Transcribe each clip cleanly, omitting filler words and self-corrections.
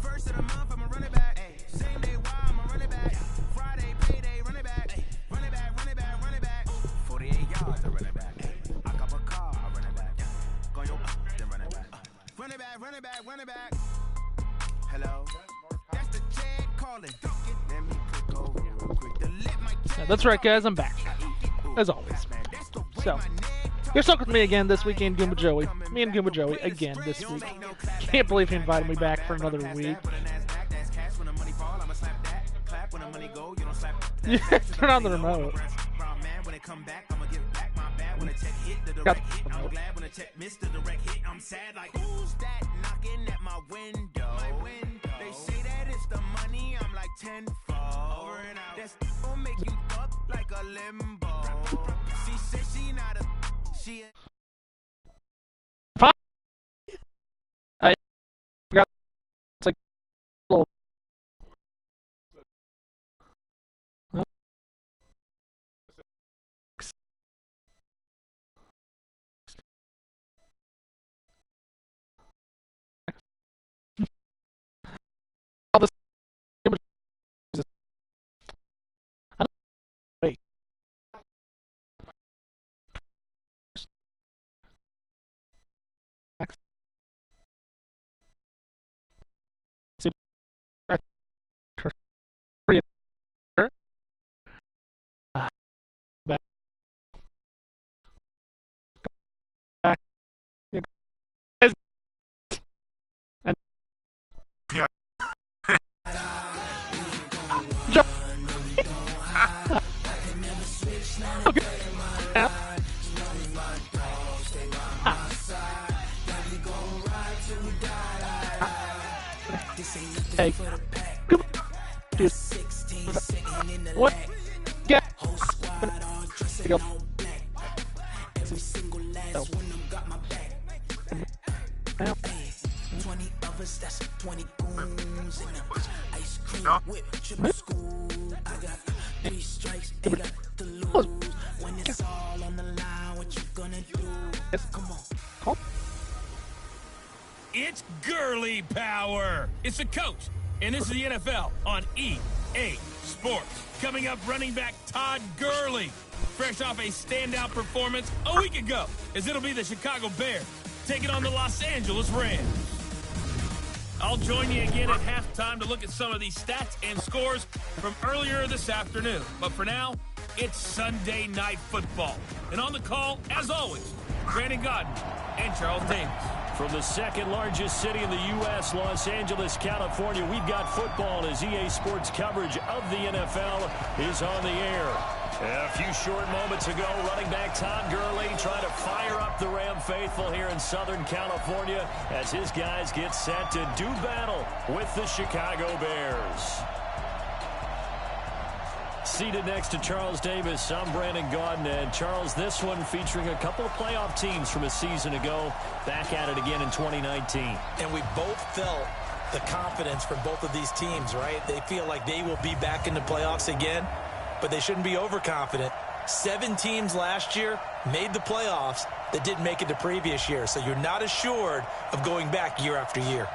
First of the month, I'm a running back. Same day, why I'm a running back. Friday, payday, running back. Running back, running back, running back. 48 yards, a running back. I cop a car, a running back. Go your then running back. Running back, running back, running back. Hello? That's the Chad calling. Let me click over real quick to let my Yeah, that's right, guys. I'm back. As always. So, you're stuck with me again this week, and Goomba Joey. Me and Goomba Joey again this week. Can't believe he invited me back for another week. Yeah, turn on the remote. Got the remote. I'm sad like who's that knocking at my window? They say that it's the money, I'm like tenfold. Over and out. That's gonna make you up like a limbo. She said she not a she. I forgot. It's like a little. All this. Wait. Hey, dude, what? Get. Go. Every single last one of them got my back. 20 of us, that's 20 goons in the ice cream whip, triple school. I got 3 strikes, ain't got to lose. When it's all on the line, what you gonna do? Come on. It's girly power. It's the coach, and this is the NFL on EA Sports. Coming up, running back Todd Gurley, fresh off a standout performance a week ago, as it'll be the Chicago Bears taking on the Los Angeles Rams. I'll join you again at halftime to look at some of these stats and scores from earlier this afternoon. But for now, it's Sunday Night Football. And on the call, as always, Brandon Godden and Charles Davis. From the second largest city in the U.S., Los Angeles, California, we've got football as EA Sports coverage of the NFL is on the air. A few short moments ago, running back Todd Gurley trying to fire up the Ram faithful here in Southern California as his guys get set to do battle with the Chicago Bears. Seated next to Charles Davis, I'm Brandon Gaudin. And Charles, this one featuring a couple of playoff teams from a season ago, back at it again in 2019. And we both felt the confidence from both of these teams, right? They feel like they will be back in the playoffs again, but they shouldn't be overconfident. 7 teams last year made the playoffs that didn't make it the previous year, so you're not assured of going back year after year.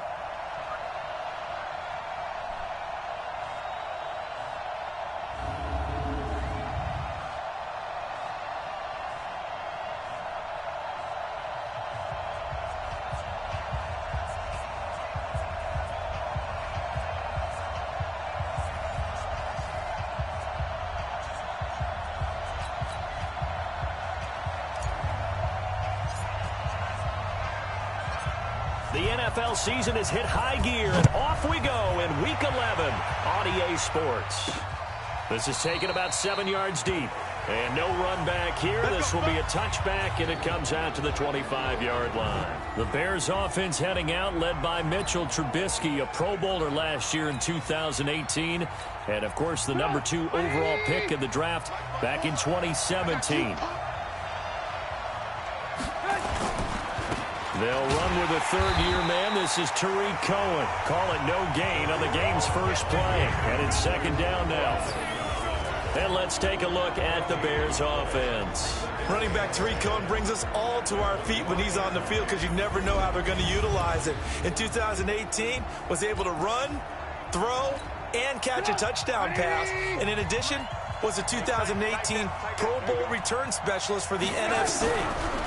The NFL season has hit high gear, and off we go in Week 11 on EA Sports. This is taken about 7 yards deep, and no run back here. This will be a touchback, and it comes out to the 25-yard line. The Bears offense heading out, led by Mitchell Trubisky, a Pro Bowler last year in 2018, and, of course, the number 2 overall pick in the draft back in 2017. They'll run with a third-year man. This is Tariq Cohen. Call it no gain on the game's first play. And it's second down now. And let's take a look at the Bears offense. Running back Tariq Cohen brings us all to our feet when he's on the field because you never know how they're going to utilize it. In 2018, was able to run, throw, and catch a touchdown pass. And in addition, was a 2018 Pro Bowl return specialist for the NFC.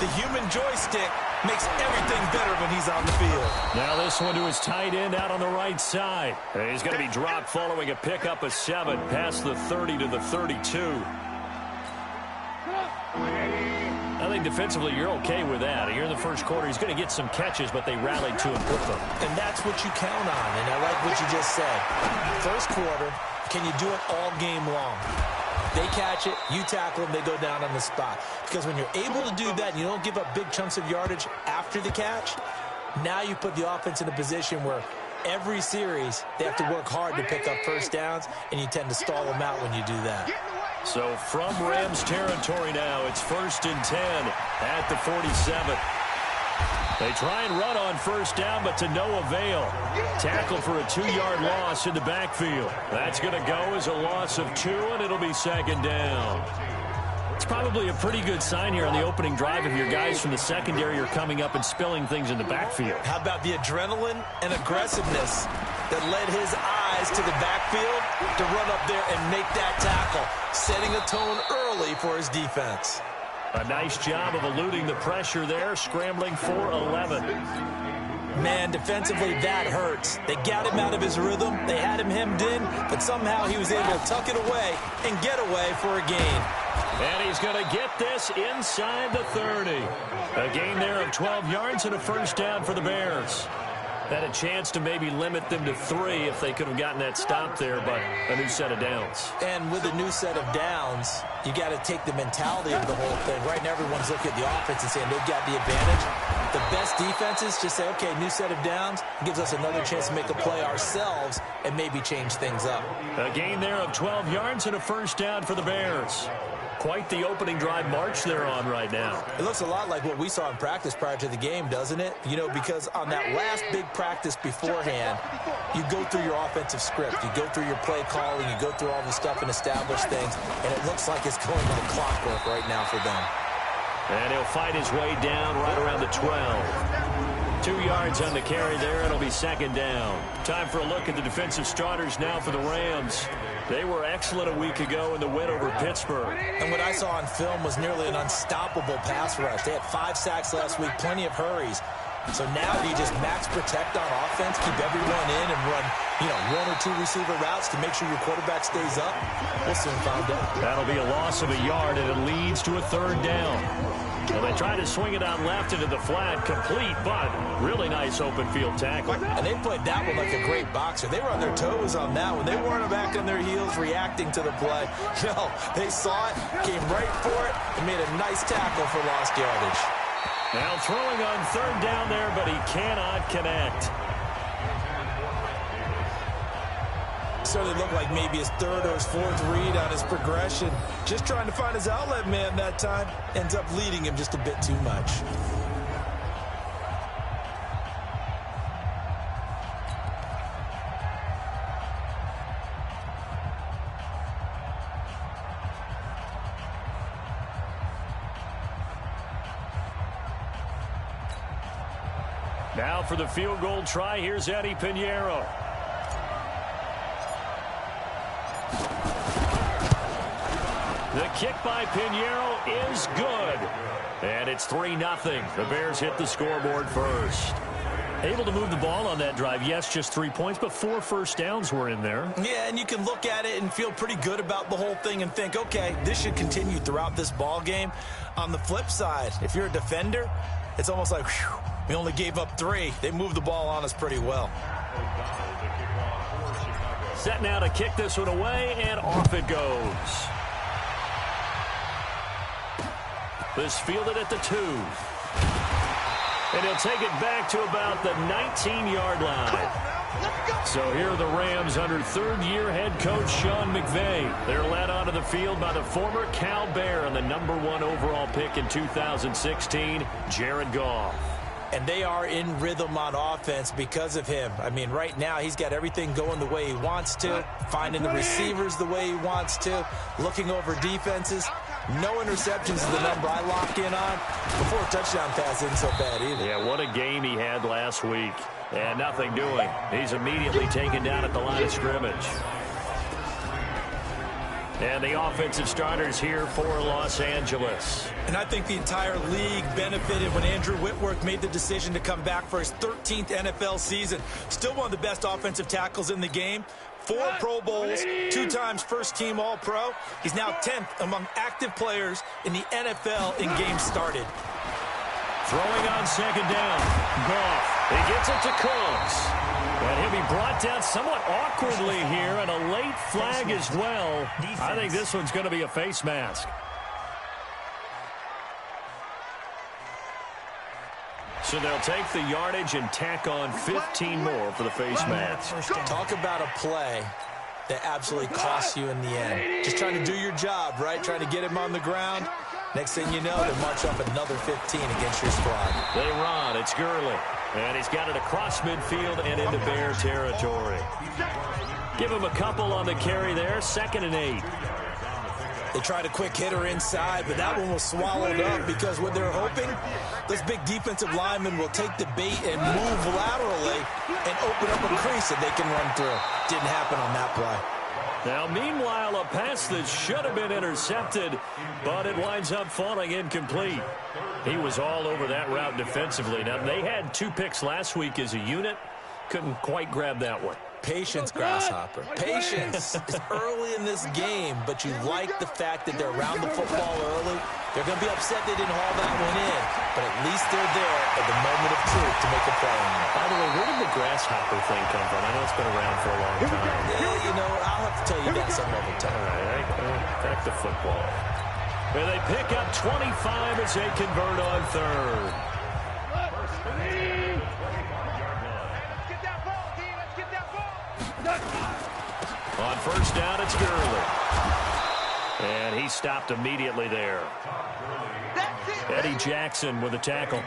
The human joystick makes everything better when he's on the field. Now this one to his tight end out on the right side. And he's going to be dropped following a pickup of 7 past the 30 to the 32. I think defensively you're okay with that. Here in the first quarter, he's going to get some catches, but they rallied to him quickly. And that's what you count on, and I like what you just said. First quarter, can you do it all game long? They catch it, you tackle them, they go down on the spot. Because when you're able to do that and you don't give up big chunks of yardage after the catch, now you put the offense in a position where every series they have to work hard to pick up first downs, and you tend to stall them out when you do that. So from Rams territory now, it's 1st and 10 at the 47. They try and run on first down, but to no avail. Tackle for a 2-yard loss in the backfield. That's going to go as a loss of 2, and it'll be 2nd down. It's probably a pretty good sign here on the opening drive if your guys from the secondary are coming up and spilling things in the backfield. How about the adrenaline and aggressiveness that led his eyes to the backfield to run up there and make that tackle, setting a tone early for his defense. A nice job of eluding the pressure there, scrambling for 11. Man, defensively, that hurts. They got him out of his rhythm. They had him hemmed in, but somehow he was able to tuck it away and get away for a gain. And he's going to get this inside the 30. A gain there of 12 yards and a first down for the Bears. Had a chance to maybe limit them to 3 if they could have gotten that stop there, but a new set of downs. And with a new set of downs, you got to take the mentality of the whole thing. Right now, everyone's looking at the offense and saying they've got the advantage. The best defenses just say, okay, new set of downs, gives us another chance to make a play ourselves and maybe change things up. A gain there of 12 yards and a first down for the Bears. Quite the opening drive march they're on right now. It looks a lot like what we saw in practice prior to the game, doesn't it? You know, because on that last big practice beforehand, you go through your offensive script. You go through your play calling. You go through all the stuff and establish things. And it looks like it's going like clockwork right now for them. And he'll fight his way down right around the 12. 2 yards on the carry there. It'll be 2nd down. Time for a look at the defensive starters now for the Rams. They were excellent a week ago in the win over Pittsburgh. And what I saw on film was nearly an unstoppable pass rush. They had 5 sacks last week, plenty of hurries. So now do you just max protect on offense, keep everyone in, and run, 1 or 2 receiver routes to make sure your quarterback stays up? We'll soon find out. That'll be a loss of a yard, and it leads to a 3rd down. Well, they try to swing it out left into the flat, complete, but really nice open field tackle. And they played that one like a great boxer. They were on their toes on that one. They weren't back on their heels reacting to the play. No, they saw it, came right for it, and made a nice tackle for lost yardage. Now throwing on 3rd down there, but he cannot connect. Certainly looked like maybe his 3rd or his 4th read on his progression. Just trying to find his outlet man that time. Ends up leading him just a bit too much. Now for the field goal try, here's Eddie Pinheiro. The kick by Pinheiro is good. And it's 3-0. The Bears hit the scoreboard first. Able to move the ball on that drive. Yes, just 3 points, but 4 first downs were in there. Yeah, and you can look at it and feel pretty good about the whole thing and think, okay, this should continue throughout this ball game. On the flip side, if you're a defender, it's almost like, whew, we only gave up 3. They moved the ball on us pretty well. Set now to kick this one away, and off it goes. This fielded at the 2. And he'll take it back to about the 19-yard line. So here are the Rams under 3rd-year head coach Sean McVay. They're led onto the field by the former Cal Bear and the #1 overall pick in 2016, Jared Goff. and they are in rhythm on offense because of him. I mean, right now he's got everything going the way he wants to, finding the receivers the way he wants to, looking over defenses. No interceptions is the number I lock in on. Before a touchdown pass isn't so bad either. Yeah, what a game he had last week. And nothing doing. He's immediately taken down at the line of scrimmage. And the offensive starters here for Los Angeles. And I think the entire league benefited when Andrew Whitworth made the decision to come back for his 13th NFL season. Still one of the best offensive tackles in the game. 4 Pro Bowls, 2 times first-team All-Pro. He's now 10th among active players in the NFL in games started. Throwing on second down. Goff. He gets it to Cooks. And he'll be brought down somewhat awkwardly here, and a late flag as well. I think this one's going to be a face mask. So they'll take the yardage and tack on 15 more for the face mask. Talk about a play that absolutely costs you in the end. Just trying to do your job, right? Trying to get him on the ground. Next thing you know, they march up another 15 against your squad. They run. It's Gurley. And he's got it across midfield and into Bear territory. Give him a couple on the carry there. 2nd and 8. They tried a quick hitter inside, but that one was swallowed up because what they're hoping, this big defensive lineman will take the bait and move laterally and open up a crease that they can run through. Didn't happen on that play. Now, meanwhile, a pass that should have been intercepted, but it winds up falling incomplete. He was all over that route defensively. Now, they had 2 picks last week as a unit. Couldn't quite grab that one. Patience, Grasshopper. Patience. It's early in this game, but you like the fact that they're around the football early. They're going to be upset they didn't haul that one in, but at least they're there at the moment of truth to make a play on it. By the way, where did the Grasshopper thing come from? I know it's been around for a long time. Yeah, you know, I'll have to tell you that some other time. All right, back to football. And they pick up 25 as they convert on 3rd. On 1st down, it's Gurley. And he stopped immediately there. Eddie Jackson with a tackle.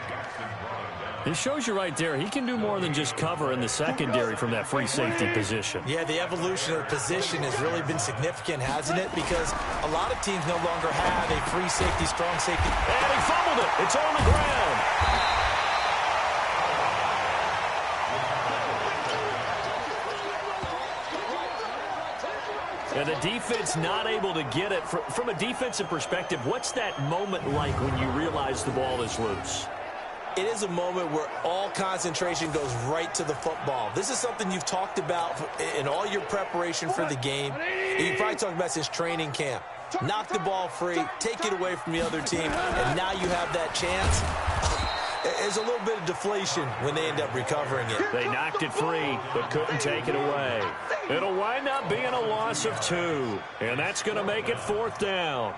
It shows you right there, he can do more than just cover in the secondary from that free safety position. Yeah, the evolution of the position has really been significant, hasn't it? Because a lot of teams no longer have a free safety, strong safety. And he fumbled it. It's on the ground. And the defense not able to get it. From a defensive perspective, what's that moment like when you realize the ball is loose? It is a moment where all concentration goes right to the football. This is something you've talked about in all your preparation for the game. And you probably talked about since training camp. Knock the ball free, take it away from the other team, and now you have that chance. There's a little bit of deflation when they end up recovering it. They knocked it free, but couldn't take it away. It'll wind up being a loss of 2, and that's going to make it 4th down.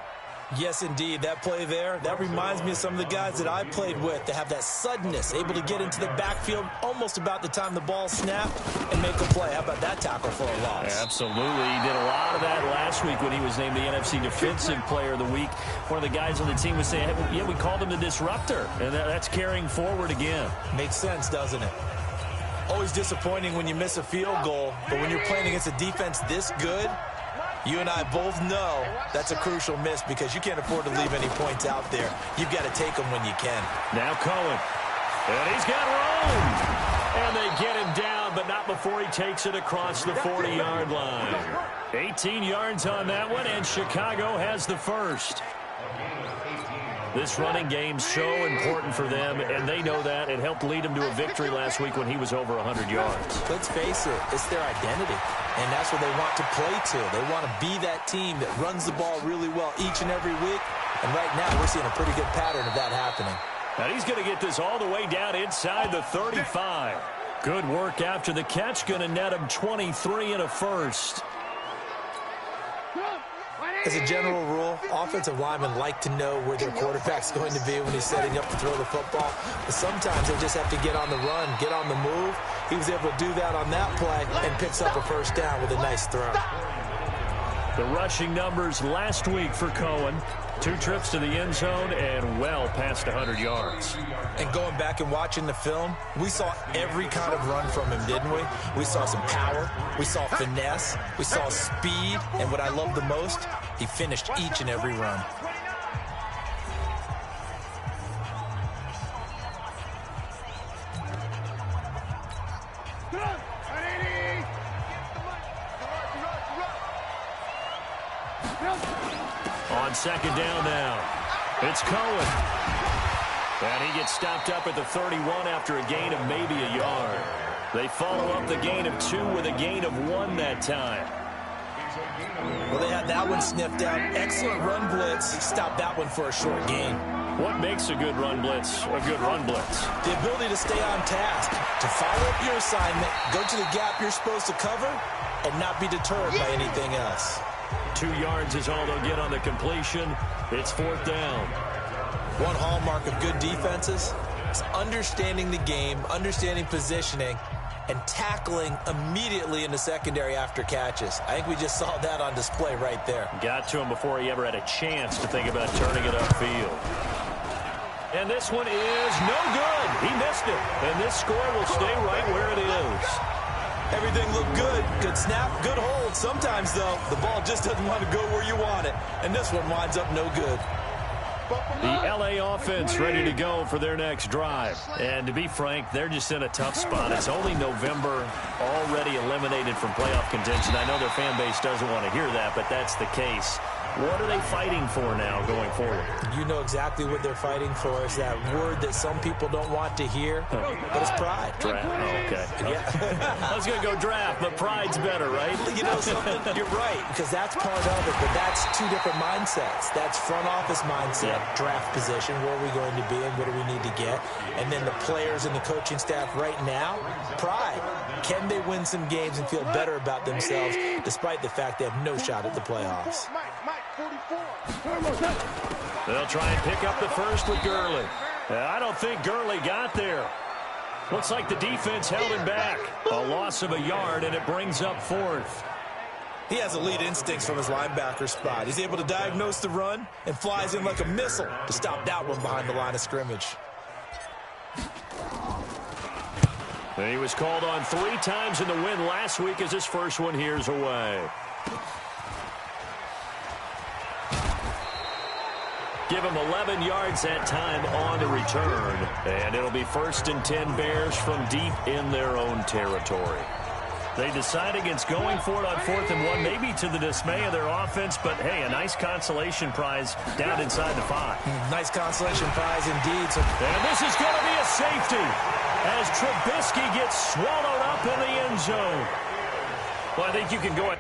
Yes, indeed. That play there, that reminds me of some of the guys that I played with that have that suddenness, able to get into the backfield almost about the time the ball snapped and make a play. How about that tackle for a loss? Absolutely. He did a lot of that last week when he was named the NFC Defensive Player of the Week. One of the guys on the team was saying, hey, yeah, we called him the disruptor, and that's carrying forward again. Makes sense, doesn't it? Always disappointing when you miss a field goal, but when you're playing against a defense this good, you and I both know that's a crucial miss because you can't afford to leave any points out there. You've got to take them when you can. Now Cohen. And he's got room. And they get him down, but not before he takes it across the 40-yard line. 18 yards on that one, and Chicago has the first. This running game's so important for them, and they know that. It helped lead them to a victory last week when he was over 100 yards. Let's face it, it's their identity, and that's what they want to play to. They want to be that team that runs the ball really well each and every week, and right now we're seeing a pretty good pattern of that happening. And he's going to get this all the way down inside the 35. Good work after the catch, going to net him 23 and a first. As a general rule, offensive linemen like to know where their quarterback's going to be when he's setting up to throw the football. But sometimes they just have to get on the run, get on the move. He was able to do that on that play and picks up a first down with a nice throw. The rushing numbers last week for Cohen. 2 trips to the end zone and well past 100 yards. And going back and watching the film, we saw every kind of run from him, didn't we? We saw some power, we saw finesse, we saw speed, and what I love the most, he finished each and every run. On second down now, it's Cohen. And he gets stopped up at the 31 after a gain of maybe a yard. They follow up the gain of 2 with a gain of 1 that time. Well, they had that one sniffed out. Excellent run blitz. Stopped that one for a short gain. What makes a good run blitz a good run blitz? The ability to stay on task, to follow up your assignment, go to the gap you're supposed to cover, and not be deterred by anything else. 2 yards is all they'll get on the completion. It's 4th down. One hallmark of good defenses is understanding the game, understanding positioning, and tackling immediately in the secondary after catches. I think we just saw that on display right there. Got to him before he ever had a chance to think about turning it upfield. And this one is no good. He missed it. And this score will stay right where it is. Everything looked good. Good snap, good hold. Sometimes, though, the ball just doesn't want to go where you want it. And this one winds up no good. The L.A. offense ready to go for their next drive. And to be frank, they're just in a tough spot. It's only November, already eliminated from playoff contention. I know their fan base doesn't want to hear that, but that's the case. What are they fighting for now going forward? You know exactly what they're fighting for. Is that word that some people don't want to hear, but it's pride. Draft. Oh, okay. Yeah. I was going to go draft, but pride's better, right? You know something? You're right, because that's part of it, but that's 2 different mindsets. That's front office mindset, draft position, where are we going to be and what do we need to get? And then the players and the coaching staff right now, pride. Can they win some games and feel better about themselves despite the fact they have no shot at the playoffs? They'll try and pick up the first with Gurley. I don't think Gurley got there. Looks like the defense held him back. A loss of a yard, and it brings up 4th. He has elite instincts from his linebacker spot. He's able to diagnose the run and flies in like a missile to stop that one behind the line of scrimmage. He was called on 3 times in the win last week as his first one here's away. Give him 11 yards that time on the return. And it'll be 1st and 10 Bears from deep in their own territory. They decide against going for it on 4th and 1, maybe to the dismay of their offense, but hey, a nice consolation prize down inside the 5. Nice consolation prize indeed. And this is going to be a safety as Trubisky gets swallowed up in the end zone. Well, I think you can go at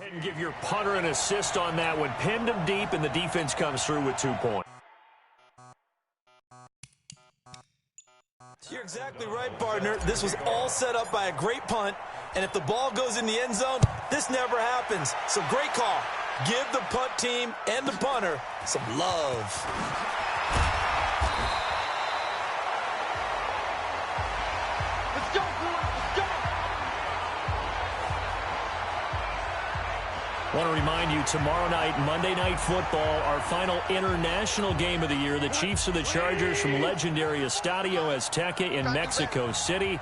and give your punter an assist on that one. Pinned him deep, and the defense comes through with 2 points. You're exactly right, partner. This was all set up by a great punt, and if the ball goes in the end zone, this never happens. So great call. Give the punt team and the punter some love. I want to remind you, tomorrow night, Monday Night Football, our final international game of the year, the Chiefs and the Chargers from legendary Estadio Azteca in Mexico City.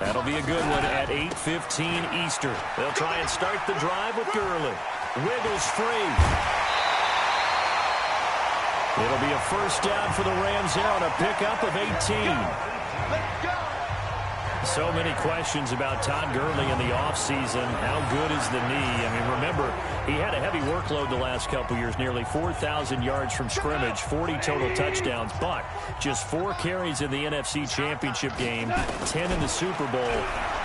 That'll be a good one at 8:15 Eastern. They'll try and start the drive with Gurley. Wiggles free. It'll be a 1st down for the Rams there on a pickup of 18. So many questions about Todd Gurley in the offseason. How good is the knee? I mean, remember, he had a heavy workload the last couple years, nearly 4,000 yards from scrimmage, 40 total touchdowns, but just 4 carries in the NFC Championship game, 10 in the Super Bowl.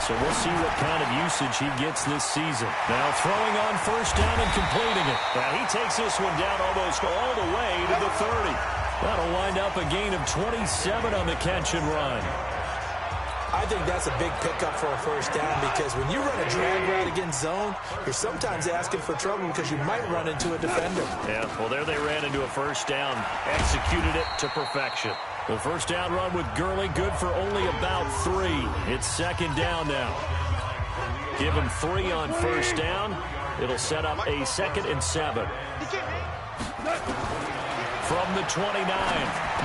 So we'll see what kind of usage he gets this season. Now throwing on first down and completing it. Now he takes this one down almost all the way to the 30. That'll wind up a gain of 27 on the catch and run. I think that's a big pickup for a first down because when you run a drag route against zone, you're sometimes asking for trouble because you might run into a defender. Yeah, well, there they ran into a first down, executed it to perfection. The first down run with Gurley, good for only about 3. It's second down now. Give him 3 on first down. It'll set up a 2nd and 7. From the 29,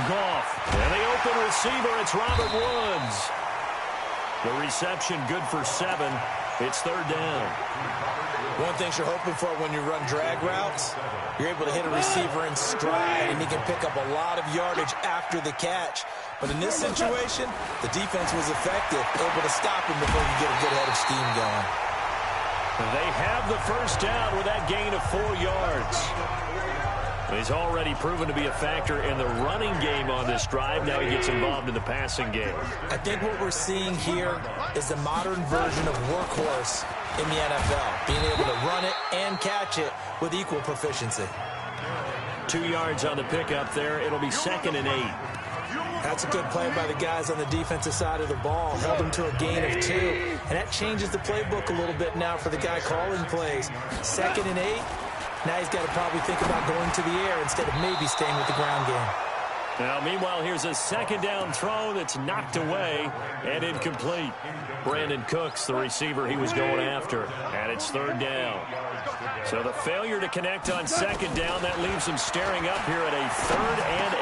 Goff. And the open receiver, it's Robert Woods. The reception good for 7. It's third down. One thing you're hoping for when you run drag routes, you're able to hit a receiver in stride, and he can pick up a lot of yardage after the catch. But in this situation, the defense was effective, able to stop him before you get a good head of steam going. They have the first down with that gain of 4 yards. He's already proven to be a factor in the running game on this drive. Now he gets involved in the passing game. I think what we're seeing here is the modern version of workhorse in the NFL, being able to run it and catch it with equal proficiency. 2 yards on the pickup there. It'll be 2nd and 8. That's a good play by the guys on the defensive side of the ball. Held them to a gain of 2. And that changes the playbook a little bit now for the guy calling plays. 2nd and 8. Now he's got to probably think about going to the air instead of maybe staying with the ground game. Now, meanwhile, here's a second down throw that's knocked away and incomplete. Brandon Cooks, the receiver he was going after, and it's third down. So the failure to connect on second down, that leaves him staring up here at a 3rd and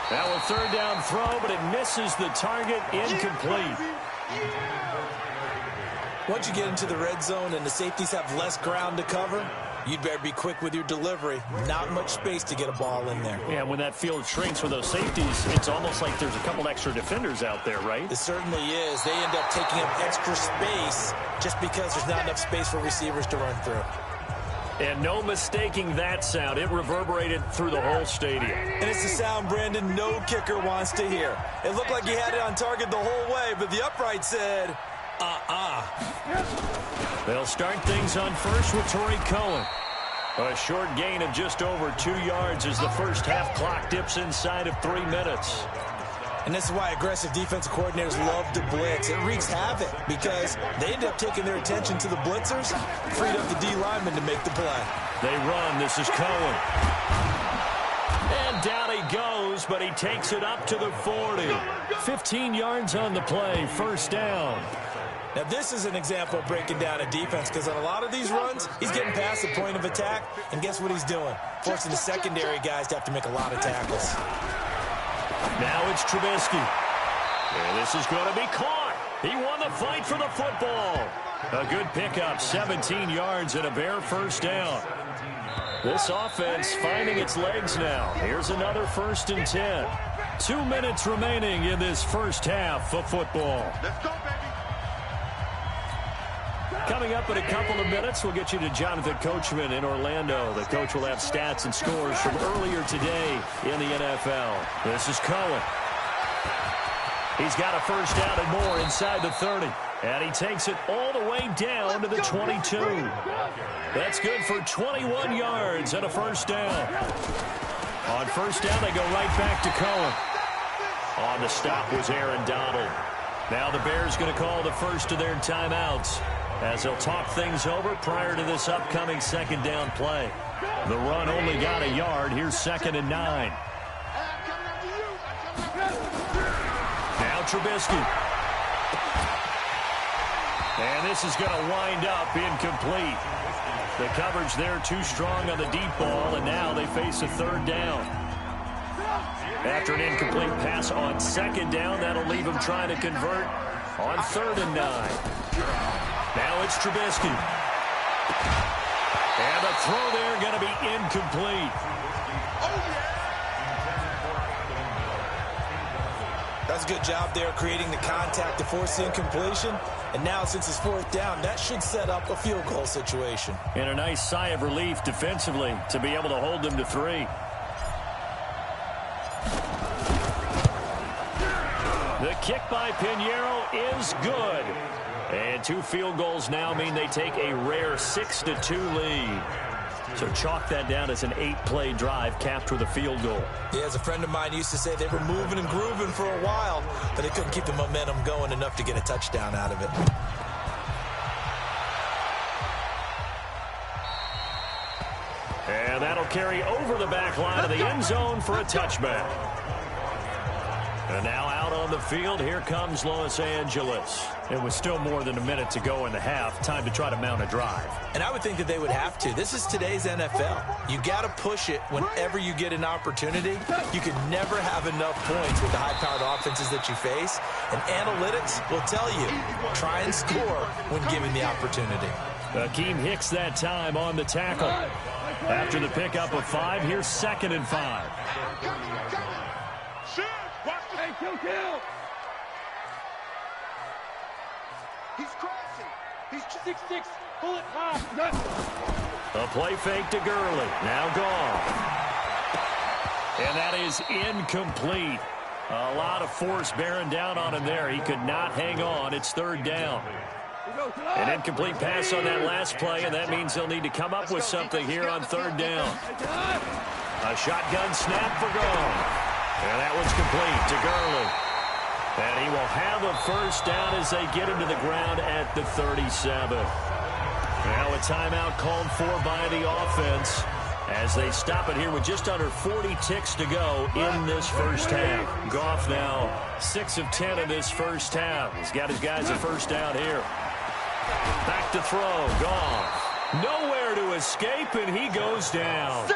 8. Now a third down throw, but it misses the target, incomplete. Once you get into the red zone and the safeties have less ground to cover, you'd better be quick with your delivery. Not much space to get a ball in there. Yeah, when that field shrinks with those safeties, it's almost like there's a couple extra defenders out there, right? It certainly is. They end up taking up extra space just because there's not enough space for receivers to run through. And no mistaking that sound. It reverberated through the whole stadium. And it's the sound, Brandon, no kicker wants to hear. It looked like he had it on target the whole way, but the upright said... They'll start things on first with Torrey Cohen. A short gain of just over 2 yards as the first half clock dips inside of 3 minutes. And this is why aggressive defensive coordinators love to blitz. It wreaks havoc because they end up taking their attention to the blitzers, freed up the D lineman to make the play. They run. This is Cohen. And down he goes, but he takes it up to the 40. 15 yards on the play, first down. Now, this is an example of breaking down a defense because on a lot of these runs, he's getting past the point of attack, and guess what he's doing? Forcing the secondary guys to have to make a lot of tackles. Now it's Trubisky. And this is going to be caught. He won the fight for the football. A good pickup, 17 yards and a bare first down. This offense finding its legs now. Here's another 1st and 10. 2 minutes remaining in this first half of football. Let's go, baby. Coming up in a couple of minutes, we'll get you to Jonathan Coachman in Orlando. The coach will have stats and scores from earlier today in the NFL. This is Cohen. He's got a first down and more inside the 30. And he takes it all the way down to the 22. That's good for 21 yards and a first down. On first down, they go right back to Cohen. On the stop was Aaron Donald. Now the Bears going to call the first of their timeouts as they'll talk things over prior to this upcoming second down play. The run only got a yard. Here's 2nd and 9. Now Trubisky. And this is going to wind up incomplete. The coverage there too strong on the deep ball, and now they face a third down. After an incomplete pass on second down, that'll leave them trying to convert on 3rd and 9. Now it's Trubisky. And the throw there going to be incomplete. does a good job there creating the contact to force the incompletion. And now, since it's fourth down, that should set up a field goal situation. And a nice sigh of relief defensively to be able to hold them to 3. The kick by Pinheiro is good. And 2 field goals now mean they take a rare 6-2 lead. So chalk that down as an 8-play drive capped with a field goal. Yeah, as a friend of mine used to say, they were moving and grooving for a while, but they couldn't keep the momentum going enough to get a touchdown out of it. And that'll carry over the back line of the end zone for a touchback. And now out on the field, here comes Los Angeles. And with still more than a minute to go in the half, time to try to mount a drive. And I would think that they would have to. This is today's NFL. You got to push it whenever you get an opportunity. You can never have enough points with the high-powered offenses that you face. And analytics will tell you, try and score when given the opportunity. Akeem Hicks that time on the tackle. After the pickup of 5, here's 2nd and 5. Kill. He's crossing. He's 6'6". Pull it high. A play fake to Gurley. Now gone. And that is incomplete. A lot of force bearing down on him there. He could not hang on. It's 3rd down. An incomplete pass on that last play, and that means they'll need to come up with something here on 3rd down. A shotgun snap for gone. And that one's complete to Gurley. And he will have a 1st down as they get him to the ground at the 37. Now a timeout called for by the offense as they stop it here with just under 40 ticks to go in this first half. Goff now 6 of 10 in this first half. He's got his guys a 1st down here. Back to throw. Goff. Nowhere to escape, and he goes down.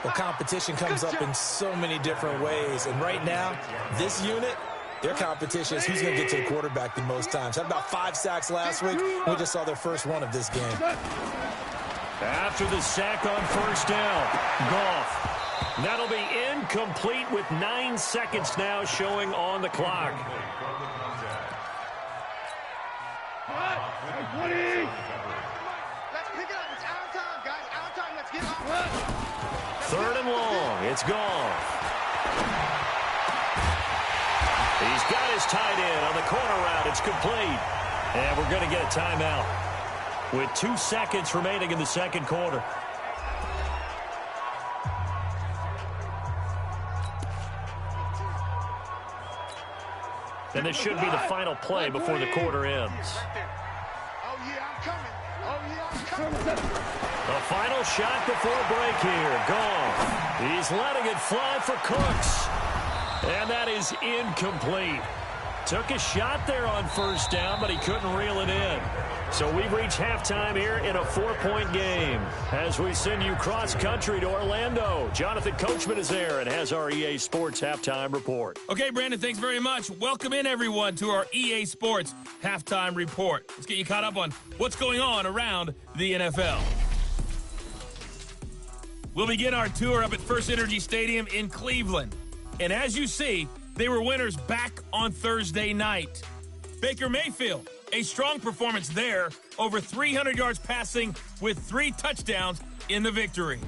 Well, competition comes up in so many different ways. And right now, this unit, their competition is who's going to get to the quarterback the most times. Had about 5 sacks last week. We just saw their first one of this game. After the sack on 1st down, Goff. That'll be incomplete with 9 seconds now showing on the clock. 20. Let's pick it up. It's our time, guys. Our time. Let's get off. 3rd and long. It's gone. He's got his tight end on the corner route. It's complete. And we're going to get a timeout with 2 seconds remaining in the 2nd quarter. And this should be the final play before the quarter ends. Oh, yeah, I'm coming. Oh, yeah, I'm coming. The final shot before break here. Gone. He's letting it fly for Cooks. And that is incomplete. Took a shot there on 1st down, but he couldn't reel it in. So we've reached halftime here in a 4-point game. As we send you cross-country to Orlando, Jonathan Coachman is there and has our EA Sports Halftime Report. Okay, Brandon, thanks very much. Welcome in, everyone, to our EA Sports Halftime Report. Let's get you caught up on what's going on around the NFL. We'll begin our tour up at First Energy Stadium in Cleveland. And as you see, they were winners back on Thursday night. Baker Mayfield, a strong performance there, over 300 yards passing with 3 touchdowns in the victory.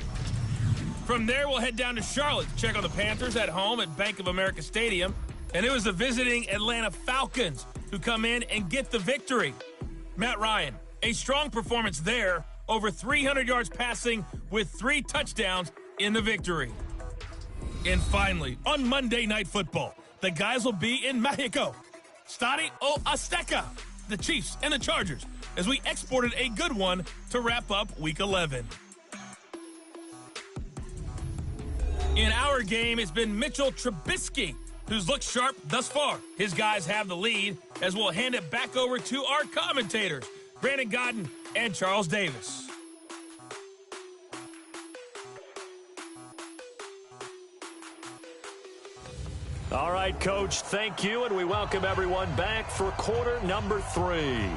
From there, we'll head down to Charlotte to check on the Panthers at home at Bank of America Stadium. And it was the visiting Atlanta Falcons who come in and get the victory. Matt Ryan, a strong performance there, over 300 yards passing with 3 touchdowns in the victory. And finally, on Monday Night Football, the guys will be in Mexico. Stadi o Azteca, the Chiefs and the Chargers, as we exported a good one to wrap up Week 11. In our game, it's been Mitchell Trubisky, who's looked sharp thus far. His guys have the lead, as we'll hand it back over to our commentators, Brandon Godden and Charles Davis. All right, Coach, thank you, and we welcome everyone back for quarter number 3.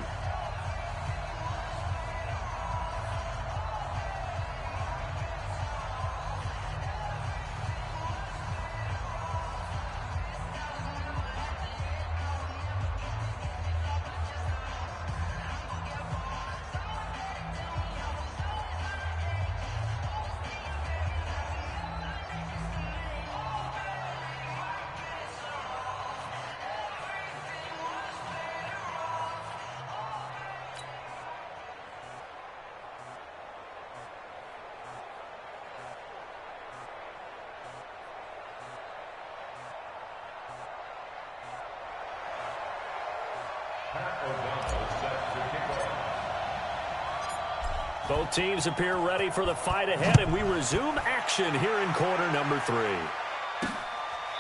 Both teams appear ready for the fight ahead, and we resume action here in quarter number 3.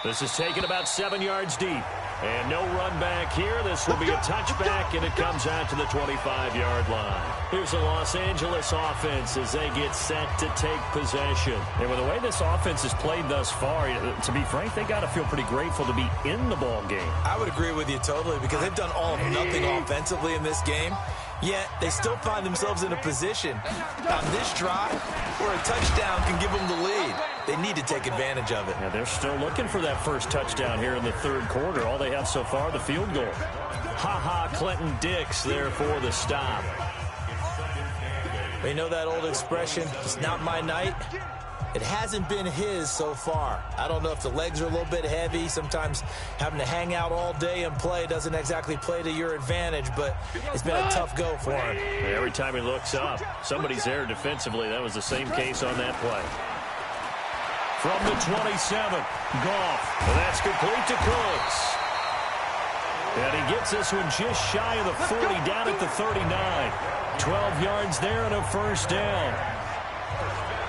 This is taken about 7 yards deep. And no run back here. This will be a touchback, and it comes out to the 25-yard line. Here's the Los Angeles offense as they get set to take possession. And with the way this offense has played thus far, to be frank, they got to feel pretty grateful to be in the ball game. I would agree with you totally because they've done all of nothing offensively in this game. Yet, they still find themselves in a position on this drive where a touchdown can give them the lead. They need to take advantage of it. Yeah, they're still looking for that first touchdown here in the third quarter. All they have so far, the field goal. Clinton Dix there for the stop. You know that old expression, it's not my night? It hasn't been his so far. I don't know if the legs are a little bit heavy. Sometimes having to hang out all day and play doesn't exactly play to your advantage, but it's been a tough go for him. Every time he looks up, somebody's there defensively. That was the same case on that play. From the 27, Goff. Well, that's complete to Cooks. And he gets this one just shy of the 40, down at the 39. 12 yards there and a first down.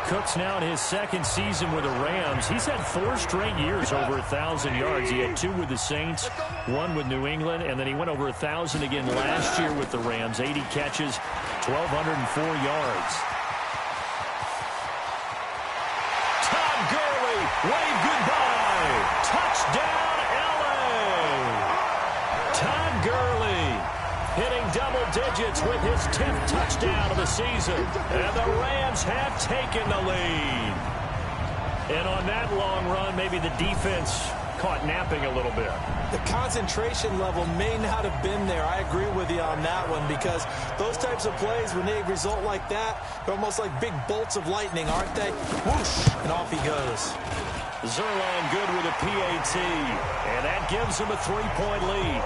Cooks now in his second season with the Rams. He's had 4 straight years over 1,000 yards. He had 2 with the Saints, 1 with New England, and then he went over 1,000 again last year with the Rams. 80 catches, 1,204 yards. Todd Gurley, wave goodbye. Touchdown, L.A. Todd Gurley hitting double digits with his 10th touchdown of the season. And the Rams have taken the lead. And on that long run, maybe the defense caught napping a little bit. The concentration level may not have been there. I agree with you on that one because those types of plays, when they result like that, they're almost like big bolts of lightning, aren't they? Whoosh, and off he goes. Zerline good with a PAT, and that gives him a 3-point lead.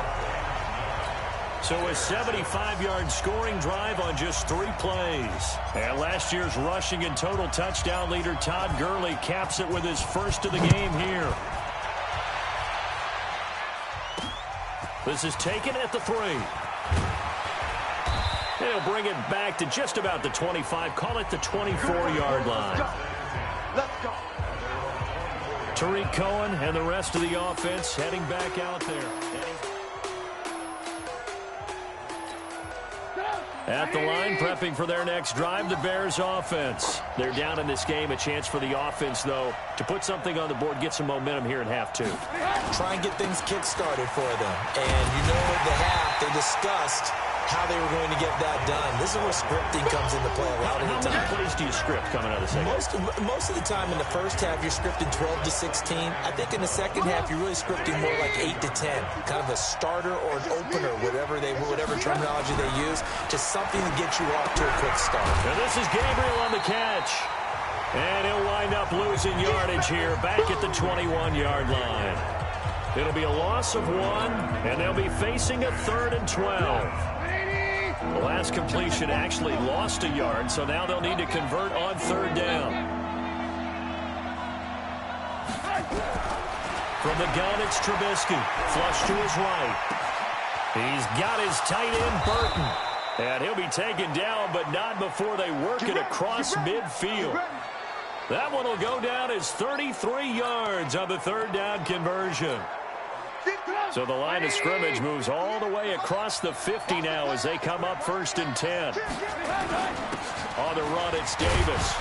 So a 75-yard scoring drive on just 3 plays. And last year's rushing and total touchdown leader Todd Gurley caps it with his first of the game here. This is taken at the 3. He'll bring it back to just about the 25. Call it the 24-yard line. Let's go. Tariq Cohen and the rest of the offense heading back out there. At the line, prepping for their next drive, the Bears offense. They're down in this game. A chance for the offense, though, to put something on the board, get some momentum here in half 2. Try and get things kick-started for them. And you know at the half, they discussed how they were going to get that done. This is where scripting comes into play a lot of the time. How many plays do you script coming out of the second? Most of the time in the first half, you're scripting 12 to 16. I think in the second half, you're really scripting more like 8 to 10. Kind of a starter or an opener, whatever terminology they use, just something to get you off to a quick start. And this is Gabriel on the catch. And he'll wind up losing yardage here back at the 21-yard line. It'll be a loss of 1, and they'll be facing a 3rd and 12. The last completion actually lost a yard, so now they'll need to convert on 3rd down. From the gun, it's Trubisky. Flush to his right. He's got his tight end, Burton. And he'll be taken down, but not before they work it across midfield. That one will go down as 33 yards on the 3rd down conversion. So the line of scrimmage moves all the way across the 50 now as they come up 1st and 10. On the run, it's Davis.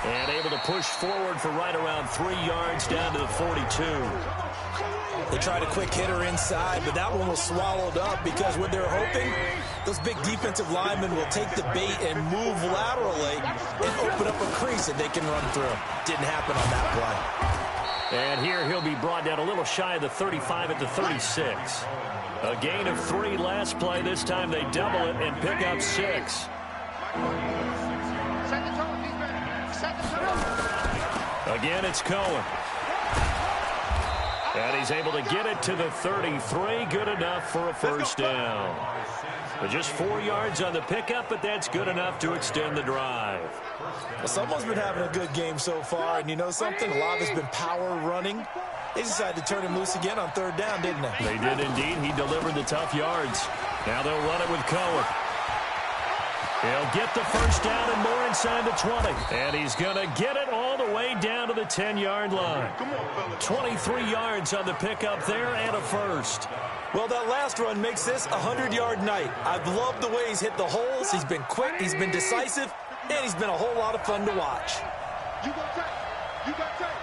And able to push forward for right around 3 yards down to the 42. They tried a quick hitter inside, but that one was swallowed up because what they're hoping, those big defensive linemen will take the bait and move laterally and open up a crease that they can run through. Didn't happen on that play. And here he'll be brought down a little shy of the 35 at the 36. A gain of 3 last play. This time they double it and pick up 6. Set the tone, defense. Set the tone. Again, it's Cohen. And he's able to get it to the 33. Good enough for a first down. But just 4 yards on the pickup, but that's good enough to extend the drive. Well, someone's been having a good game so far, and you know something? A lot of it's been power running. They decided to turn him loose again on 3rd down, didn't they? They did indeed. He delivered the tough yards. Now they'll run it with Cohen. He'll get the first down and more inside the 20. And he's going to get it all the way down to the 10-yard line. 23 yards on the pickup there and a first. Well, that last run makes this a 100-yard night. I've loved the way he's hit the holes. He's been quick, he's been decisive, and he's been a whole lot of fun to watch. You got tight. You got tight.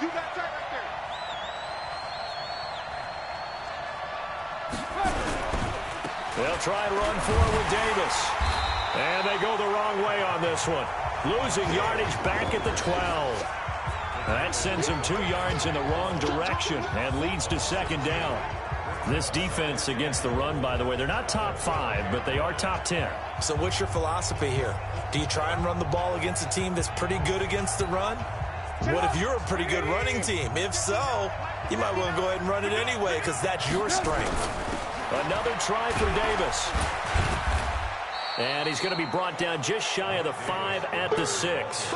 You got tight right there. They'll try and run forward with Davis. And they go the wrong way on this one. Losing yardage back at the 12. That sends them 2 yards in the wrong direction and leads to second down. This defense against the run, by the way, they're not top 5, but they are top 10. So what's your philosophy here? Do you try and run the ball against a team that's pretty good against the run? What if you're a pretty good running team? If so, you might want to go ahead and run it anyway because that's your strength. Another try for Davis. And he's going to be brought down just shy of the 5 at the 6.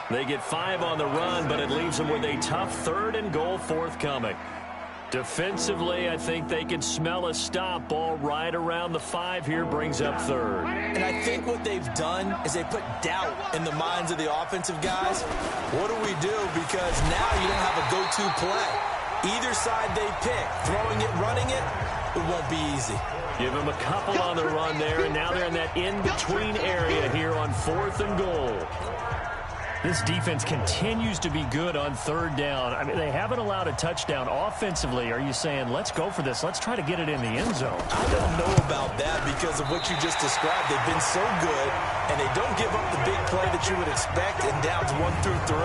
They get 5 on the run, but it leaves them with a tough 3rd and goal forthcoming. Defensively, I think they can smell a stop. Ball right around the 5 here brings up 3rd. And I think what they've done is they put doubt in the minds of the offensive guys. What do we do? Because now you don't have a go-to play. Either side they pick, throwing it, running it, it won't be easy. Give them a couple on the run there, and now they're in that in-between area here on 4th and goal. This defense continues to be good on 3rd down. I mean, they haven't allowed a touchdown offensively. Are you saying, let's go for this? Let's try to get it in the end zone. I don't know about that because of what you just described. They've been so good, and they don't give up the big play that you would expect in downs 1 through 3.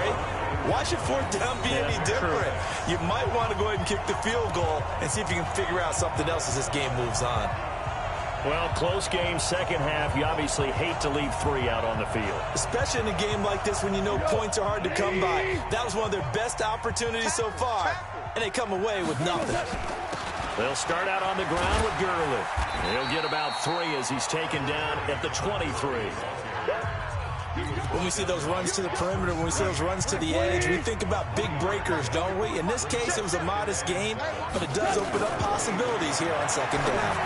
Why should 4th down be any different? True. You might want to go ahead and kick the field goal and see if you can figure out something else as this game moves on. Well, close game, second half. You obviously hate to leave 3 out on the field. Especially in a game like this when you know points are hard to come by. That was one of their best opportunities so far, and they come away with nothing. They'll start out on the ground with Gurley. He'll get about 3 as he's taken down at the 23. When we see those runs to the perimeter, when we see those runs to the edge, we think about big breakers, don't we? In this case, it was a modest gain, but it does open up possibilities here on second down.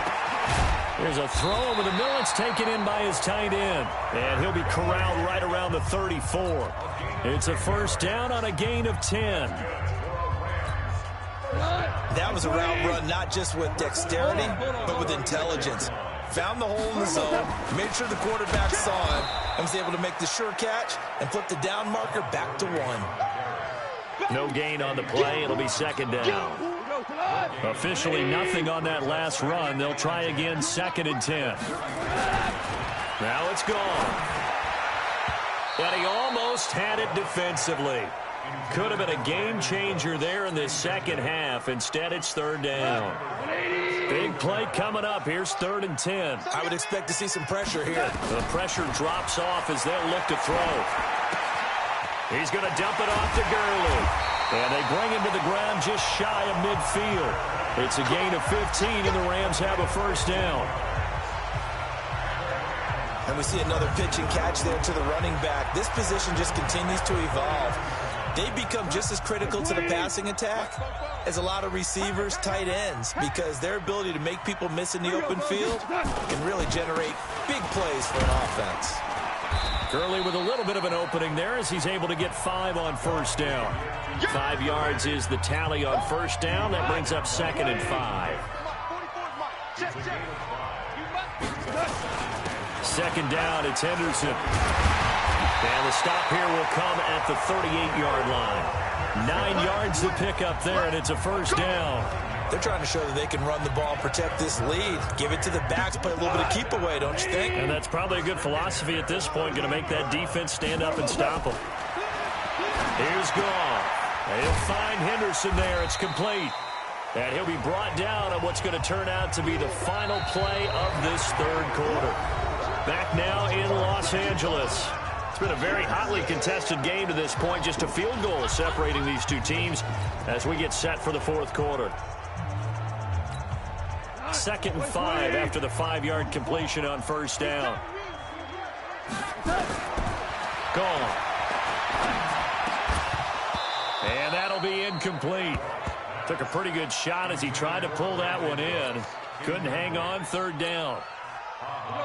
There's a throw over the middle. It's taken in by his tight end. And he'll be corralled right around the 34. It's a first down on a gain of 10. That was a route run not just with dexterity, but with intelligence. Found the hole in the zone, made sure the quarterback saw him, and was able to make the sure catch and flip the down marker back to 1. No gain on the play. It'll be second down. Officially nothing on that last run. They'll try again, 2nd and 10. Now it's gone. And he almost had it defensively. Could have been a game changer there in this second half. Instead, it's 3rd down. Big play coming up. Here's 3rd and 10. I would expect to see some pressure here. The pressure drops off as they'll look to throw. He's going to dump it off to Gurley. And they bring him to the ground just shy of midfield. It's a gain of 15, and the Rams have a first down. And we see another pitch and catch there to the running back. This position just continues to evolve. They become just as critical to the passing attack as a lot of receivers, tight ends, because their ability to make people miss in the open field can really generate big plays for an offense. Gurley with a little bit of an opening there as he's able to get 5 on first down. 5 yards is the tally on first down. That brings up 2nd and 5. Second down, it's Henderson. And the stop here will come at the 38-yard line. 9 yards to pick up there, and it's a first down. They're trying to show that they can run the ball, protect this lead, give it to the backs, play a little bit of keep away, don't you think? And that's probably a good philosophy at this point, going to make that defense stand up and stop them. Here's Goff. He'll find Henderson there. It's complete. And he'll be brought down on what's going to turn out to be the final play of this 3rd quarter. Back now in Los Angeles. It's been a very hotly contested game to this point. Just a field goal separating these two teams as we get set for the 4th quarter. 2nd and 5 after the 5-yard completion on first down. Gone. And that'll be incomplete. Took a pretty good shot as he tried to pull that one in. Couldn't hang on, 3rd down.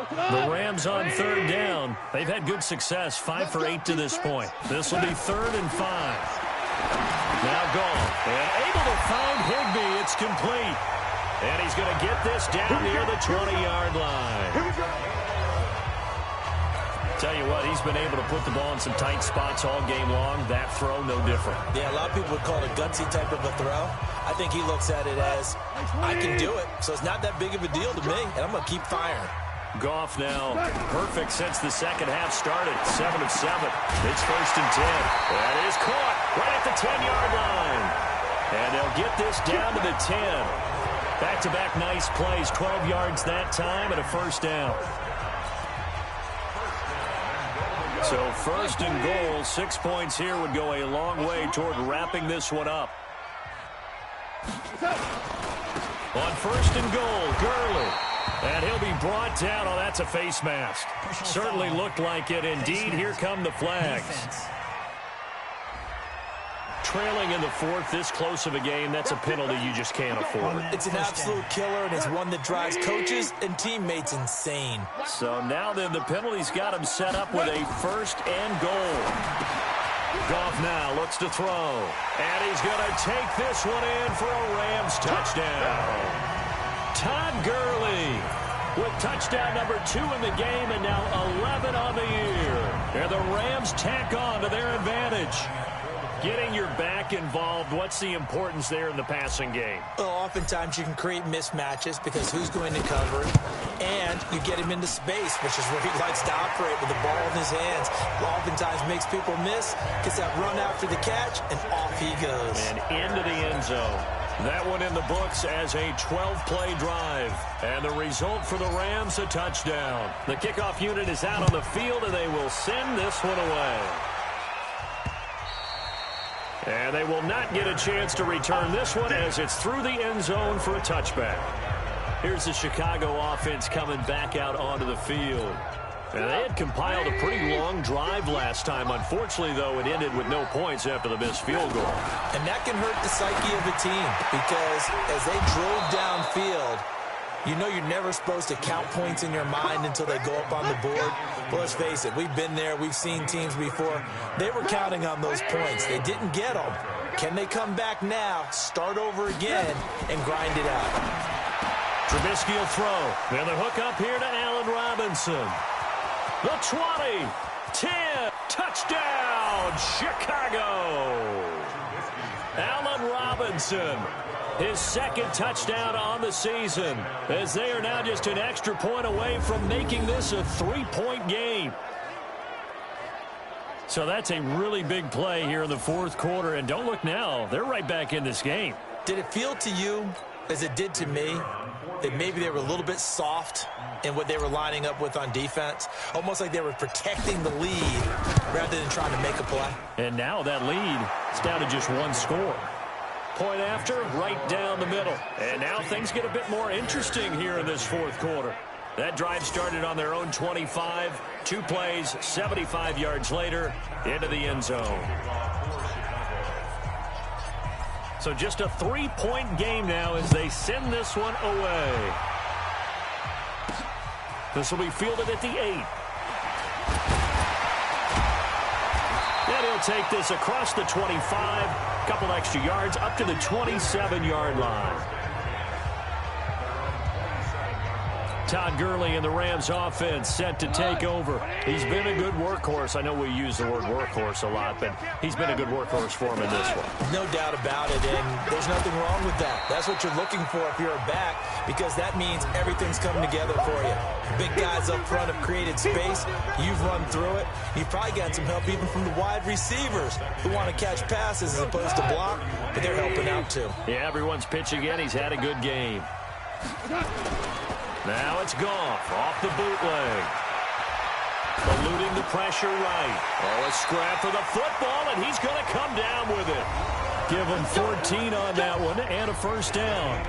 The Rams on third down. They've had good success, 5 for 8 to this point. This will be 3rd and 5. Now Goff, and able to find Higbee. It's complete. And he's going to get this down near the 20-yard line. Tell you what, he's been able to put the ball in some tight spots all game long. That throw, no different. Yeah, a lot of people would call it a gutsy type of a throw. I think he looks at it as, I can do it, so it's not that big of a deal to me, and I'm going to keep firing. Goff now perfect since the second half started. 7 of 7. It's 1st and 10. That is caught right at the 10-yard line. And they'll get this down to the 10. Back-to-back nice plays. 12 yards that time and a 1st down. So 1st and goal. 6 points here would go a long way toward wrapping this one up. On 1st and goal, Gurley. And he'll be brought down. Oh, that's a face mask. Certainly looked like it. Indeed, here come the flags. Trailing in the 4th, this close of a game, that's a penalty you just can't afford. It's an absolute killer, and it's one that drives coaches and teammates insane. So now then, the penalty's got him set up with a 1st and goal. Goff now looks to throw. And he's going to take this one in for a Rams touchdown. Todd Gurley with touchdown number 2 in the game and now 11 on the year. And the Rams tack on to their advantage. Getting your back involved, what's the importance there in the passing game? Well, oftentimes you can create mismatches because who's going to cover it? And you get him into space, which is where he likes to operate with the ball in his hands. Oftentimes makes people miss, gets that run after the catch, and off he goes. And into the end zone. That one in the books as a 12-play drive. And the result for the Rams, a touchdown. The kickoff unit is out on the field, and they will send this one away. And they will not get a chance to return this one as it's through the end zone for a touchback. Here's the Chicago offense coming back out onto the field. And they had compiled a pretty long drive last time. Unfortunately, though, it ended with no points after the missed field goal. And that can hurt the psyche of a team because as they drove downfield, you know you're never supposed to count points in your mind until they go up on the board. But let's face it, we've been there. We've seen teams before. They were counting on those points. They didn't get them. Can they come back now, start over again, and grind it out? Trubisky will throw. And the hook up here to Allen Robinson. The 20, 10, touchdown, Chicago. Allen Robinson, his 2nd touchdown on the season, as they are now just an extra point away from making this a 3-point game. So that's a really big play here in the 4th quarter, and don't look now, they're right back in this game. Did it feel to you, as it did to me, that maybe they were a little bit soft in what they were lining up with on defense? Almost like they were protecting the lead rather than trying to make a play. And now that lead is down to just 1 score. Point after, right down the middle. And now things get a bit more interesting here in this 4th quarter. That drive started on their own 25. 2 plays, 75 yards later, into the end zone. So just a 3-point game now as they send this one away. This will be fielded at the 8. And he'll take this across the 25. Couple extra yards up to the 27-yard line. Todd Gurley and the Rams offense set to take over. He's been a good workhorse. I know we use the word workhorse a lot, but he's been a good workhorse for him in this one. No doubt about it, and there's nothing wrong with that. That's what you're looking for if you're a back, because that means everything's coming together for you. Big guys up front have created space. You've run through it. You've probably gotten some help even from the wide receivers who want to catch passes as opposed to block, but they're helping out too. Yeah, everyone's pitching in. He's had a good game. Now it's Goff off the bootleg. Eluding the pressure right. Oh, a scrap for the football, and he's going to come down with it. Give him 14 on that one and a 1st down.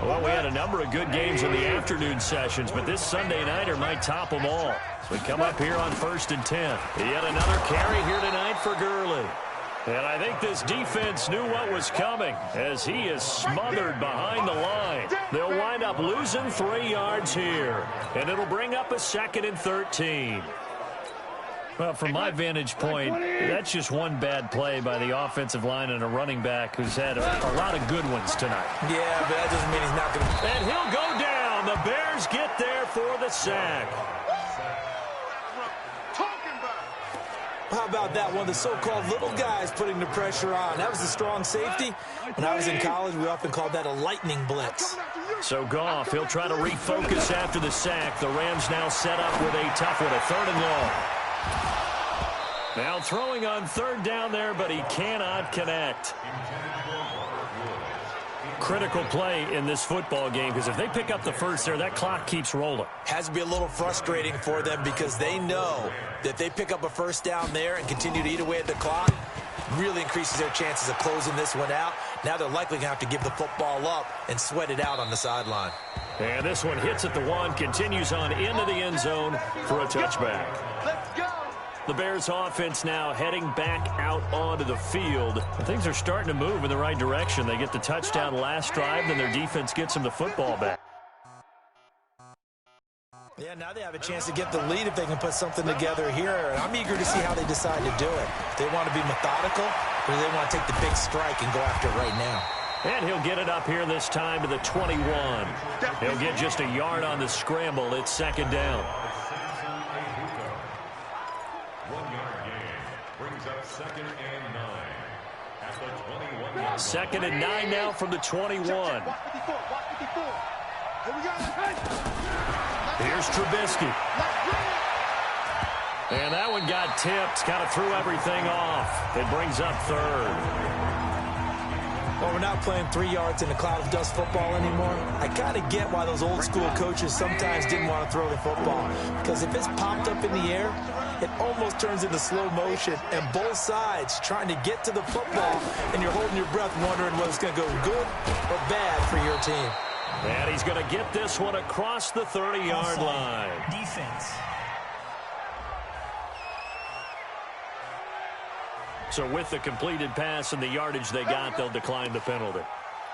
Well, we had a number of good games in the afternoon sessions, but this Sunday nighter might top them all. So we come up here on 1st and 10. Yet another carry here tonight for Gurley. And I think this defense knew what was coming as he is smothered behind the line. They'll wind up losing 3 yards here, and it'll bring up a 2nd and 13. Well, from my vantage point, that's just one bad play by the offensive line and a running back who's had a lot of good ones tonight. Yeah, but that doesn't mean he's not going to. And he'll go down. The Bears get there for the sack. How about that? One of the so-called little guys putting the pressure on. That was the strong safety. When I was in college, we often called that a lightning blitz. So Goff, he'll try to refocus after the sack. The Rams now set up with a tough one, a 3rd and long. Now throwing on 3rd down there, but he cannot connect. Critical play in this football game, because if they pick up the first there, that clock keeps rolling. Has to be a little frustrating for them because they know that if they pick up a 1st down there and continue to eat away at the clock, really increases their chances of closing this one out. Now they're likely going to have to give the football up and sweat it out on the sideline. And this one hits at the 1, continues on into the end zone for a touchback. Let's go. The Bears offense now heading back out onto the field. Things are starting to move in the right direction. They get the touchdown last drive, then their defense gets them the football back. Yeah, now they have a chance to get the lead if they can put something together here. And I'm eager to see how they decide to do it. They want to be methodical, or they want to take the big strike and go after it right now. And he'll get it up here this time to the 21. He'll get just a yard on the scramble. It's 2nd down. 1-yard gain brings up 2nd and 9 at the 21. 2nd and 9 now from the 21. Here's Trubisky. And that one got tipped, kind of threw everything off. It brings up 3rd. Well, we're not playing 3 yards in a cloud of dust football anymore. I kind of get why those old school coaches sometimes didn't want to throw the football. Because if it's popped up in the air, it almost turns into slow motion. And both sides trying to get to the football, and you're holding your breath wondering whether it's going to go good or bad for your team. And he's going to get this one across the 30-yard line. Defense. So with the completed pass and the yardage they got, they'll decline the penalty.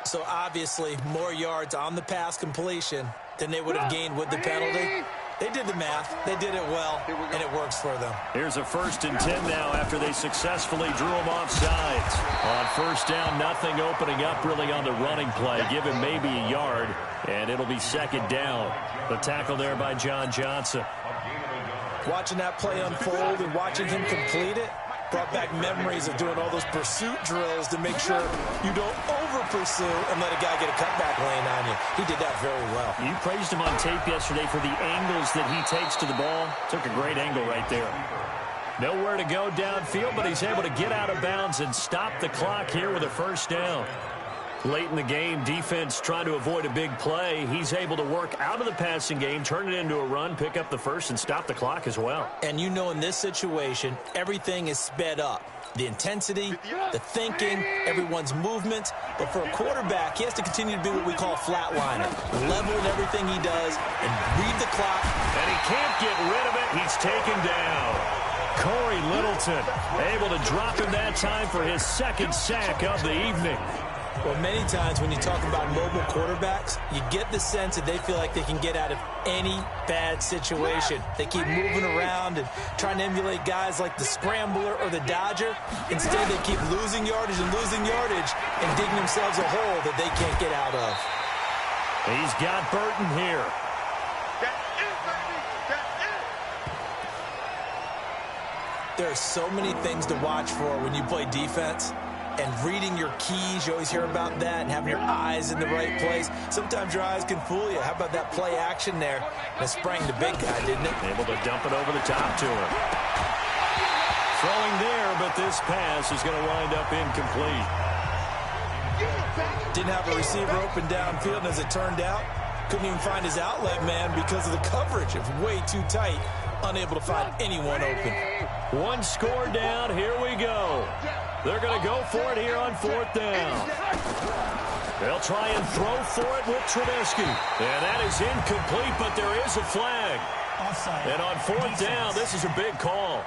So obviously more yards on the pass completion than they would have gained with the penalty. They did the math. They did it well, and it works for them. Here's a 1st and 10 now after they successfully drew him off sides. On 1st down, nothing opening up really on the running play. Give him maybe a yard, and it'll be 2nd down. The tackle there by John Johnson. Watching that play unfold and watching him complete it brought back memories of doing all those pursuit drills to make sure you don't over-pursue and let a guy get a cutback lane on you. He did that very well. You praised him on tape yesterday for the angles that he takes to the ball. Took a great angle right there. Nowhere to go downfield, but he's able to get out of bounds and stop the clock here with a 1st down. Late in the game, defense trying to avoid a big play. He's able to work out of the passing game, turn it into a run, pick up the 1st, and stop the clock as well. And you know in this situation, everything is sped up. The intensity, the thinking, everyone's movement. But for a quarterback, he has to continue to be what we call flatliner. Level in everything he does and read the clock. And he can't get rid of it. He's taken down. Corey Littleton able to drop him that time for his 2nd sack of the evening. Well, many times when you talk about mobile quarterbacks, you get the sense that they feel like they can get out of any bad situation. They keep moving around and trying to emulate guys like the Scrambler or the Dodger. Instead, they keep losing yardage and digging themselves a hole that they can't get out of. He's got Burton here. That's it, baby. That's it. There are so many things to watch for when you play defense. And reading your keys, you always hear about that, and having your eyes in the right place. Sometimes your eyes can fool you. How about that play action there? That sprang the big guy, didn't it? Able to dump it over the top to him. Throwing there, but this pass is going to wind up incomplete. Didn't have a receiver open downfield, and as it turned out, couldn't even find his outlet man because of the coverage. It was way too tight, unable to find anyone open. One score down, here we go. They're going to go for it here on 4th down. They'll try and throw for it with Trubisky. And that is incomplete, but there is a flag. And on 4th down, this is a big call.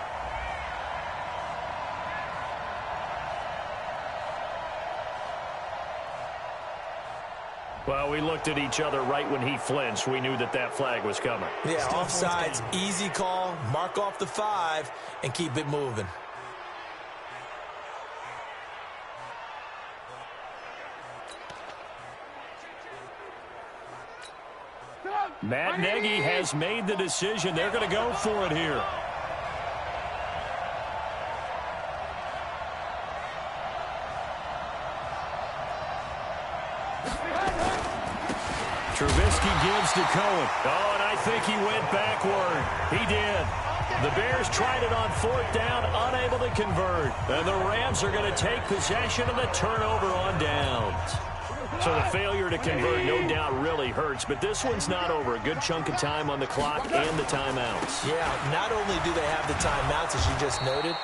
Well, we looked at each other right when he flinched. We knew that that flag was coming. Yeah, offsides, easy call, mark off the 5, and keep it moving. Matt Nagy has made the decision. They're going to go for it here. Trubisky gives to Cohen. Oh, and I think he went backward. He did. The Bears tried it on 4th down, unable to convert. And the Rams are going to take possession of the turnover on downs. So the failure to convert no doubt really hurts, but this one's not over. A good chunk of time on the clock and the timeouts. Yeah, not only do they have the timeouts, as you just noted,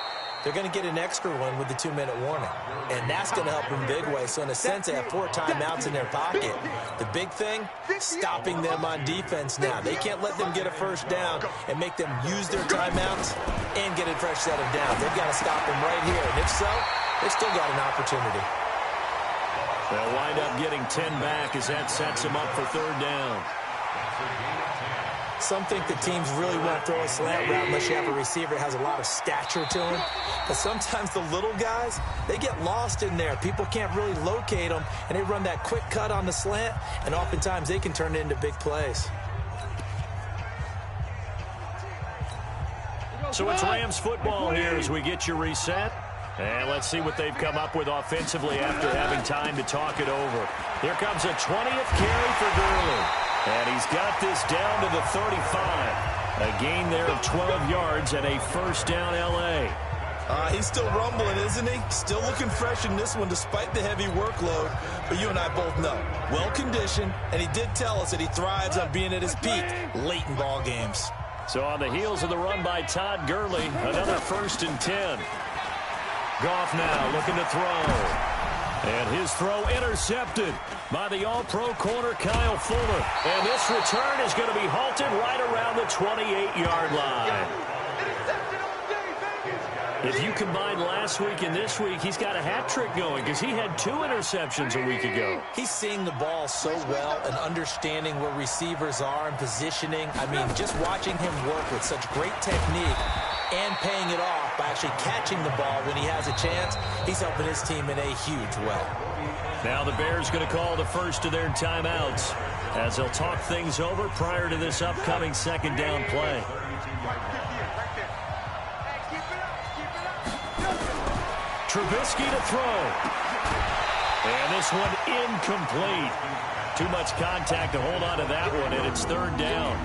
they're going to get an extra one with the 2-minute warning. And that's going to help them big way. So in a sense, they have 4 timeouts in their pocket. The big thing, stopping them on defense now. They can't let them get a first down and make them use their timeouts and get a fresh set of downs. They've got to stop them right here. And if so, they've still got an opportunity. They'll wind up getting 10 back as that sets them up for 3rd down. Some think the teams really won't throw a slant route unless you have a receiver that has a lot of stature to him. But sometimes the little guys, they get lost in there. People can't really locate them, and they run that quick cut on the slant, and oftentimes they can turn it into big plays. So it's Rams football here as we get you reset. And let's see what they've come up with offensively after having time to talk it over. Here comes a 20th carry for Gurley. And he's got this down to the 35. A gain there of 12 yards and a first down L.A. He's still rumbling, isn't he? Still looking fresh in this one despite the heavy workload. But you and I both know, well-conditioned, and he did tell us that he thrives on being at his peak late in ball games. So on the heels of the run by Todd Gurley, another 1st and 10. Goff now looking to throw. And his throw intercepted by the all-pro corner Kyle Fuller. And this return is going to be halted right around the 28-yard line. If you combine last week and this week, he's got a hat trick going because he had 2 interceptions a week ago. He's seeing the ball so well and understanding where receivers are and positioning. I mean, just watching him work with such great technique and paying it off by actually catching the ball when he has a chance, he's helping his team in a huge way. Now the Bears going to call the first of their timeouts as they'll talk things over prior to this upcoming 2nd down play. Trubisky to throw. And this one incomplete. Too much contact to hold on to that one, and it's 3rd down.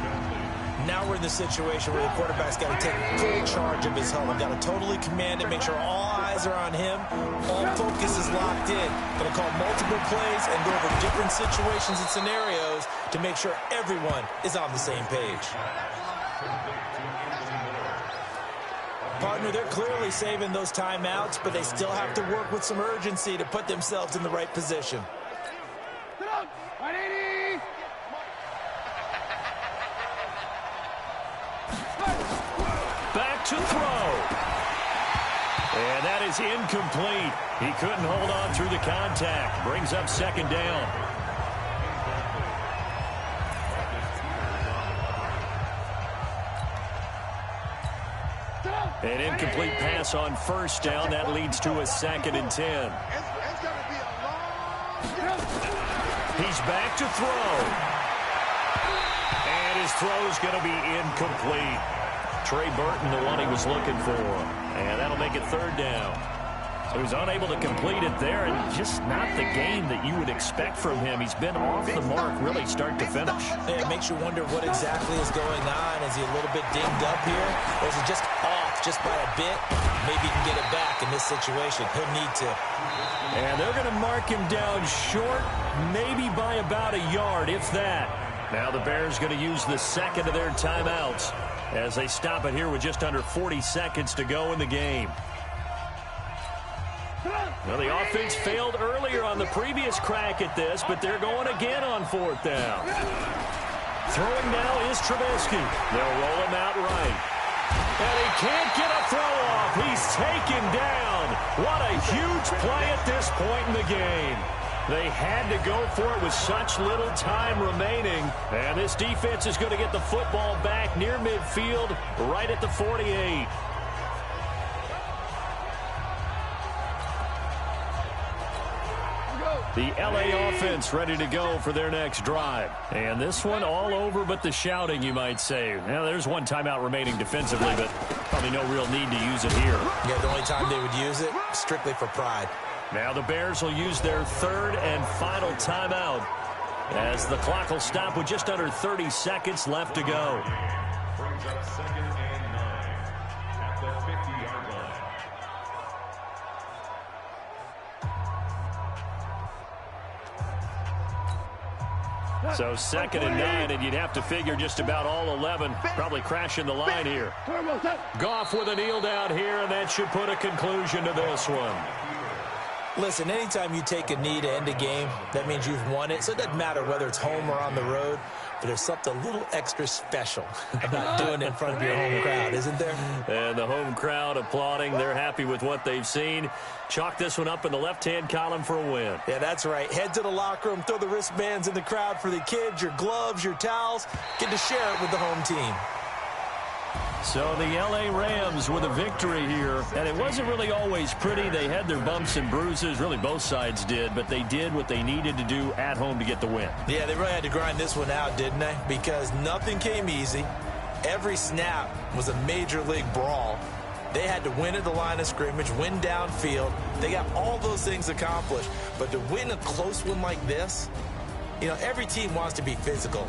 Now we're in the situation where the quarterback's got to take full charge of his helmet. Got to totally command it, make sure all eyes are on him. All focus is locked in. Going to call multiple plays and go over different situations and scenarios to make sure everyone is on the same page. Partner, they're clearly saving those timeouts, but they still have to work with some urgency to put themselves in the right position. Back to throw. And that is incomplete. He couldn't hold on through the contact. Brings up 2nd down. An incomplete pass on 1st down. That leads to a 2nd and 10. He's back to throw. And his throw is going to be incomplete. Trey Burton, the one he was looking for. And that'll make it 3rd down. So he's unable to complete it there, and just not the game that you would expect from him. He's been off the mark really start to finish. Yeah, it makes you wonder what exactly is going on. Is he a little bit dinged up here? Or is he just off just by a bit? Maybe he can get it back in this situation. He'll need to. And they're going to mark him down short, maybe by about a yard, if that. Now the Bears going to use the 2nd of their timeouts as they stop it here with just under 40 seconds to go in the game. Well, the offense failed earlier on the previous crack at this, but they're going again on 4th down. Throwing now is Trubisky. They'll roll him out right. And he can't get a throw off. He's taken down. What a huge play at this point in the game. They had to go for it with such little time remaining. And this defense is going to get the football back near midfield, right at the 48. The LA offense ready to go for their next drive. And this one all over but the shouting, you might say. Now, there's one timeout remaining defensively, but probably no real need to use it here. Yeah, the only time they would use it, strictly for pride. Now the Bears will use their third and final timeout as the clock will stop with just under 30 seconds left to go. Brings up 2nd and 9 at the 50-yard line. So 2nd and 9, and you'd have to figure just about all 11 probably crashing the line here. Goff with a kneel down here, and that should put a conclusion to this one. Listen, anytime you take a knee to end a game, that means you've won it. So it doesn't matter whether it's home or on the road, but there's something a little extra special about doing it in front of your home crowd, isn't there? And the home crowd applauding. They're happy with what they've seen. Chalk this one up in the left-hand column for a win. Yeah, that's right. Head to the locker room, throw the wristbands in the crowd for the kids, your gloves, your towels. Get to share it with the home team. So the L.A. Rams with a victory here, and it wasn't really always pretty. They had their bumps and bruises, really both sides did, but they did what they needed to do at home to get the win. Yeah, they really had to grind this one out, didn't they? Because nothing came easy. Every snap was a major league brawl. They had to win at the line of scrimmage, win downfield. They got all those things accomplished. But to win a close one like this, you know, every team wants to be physical.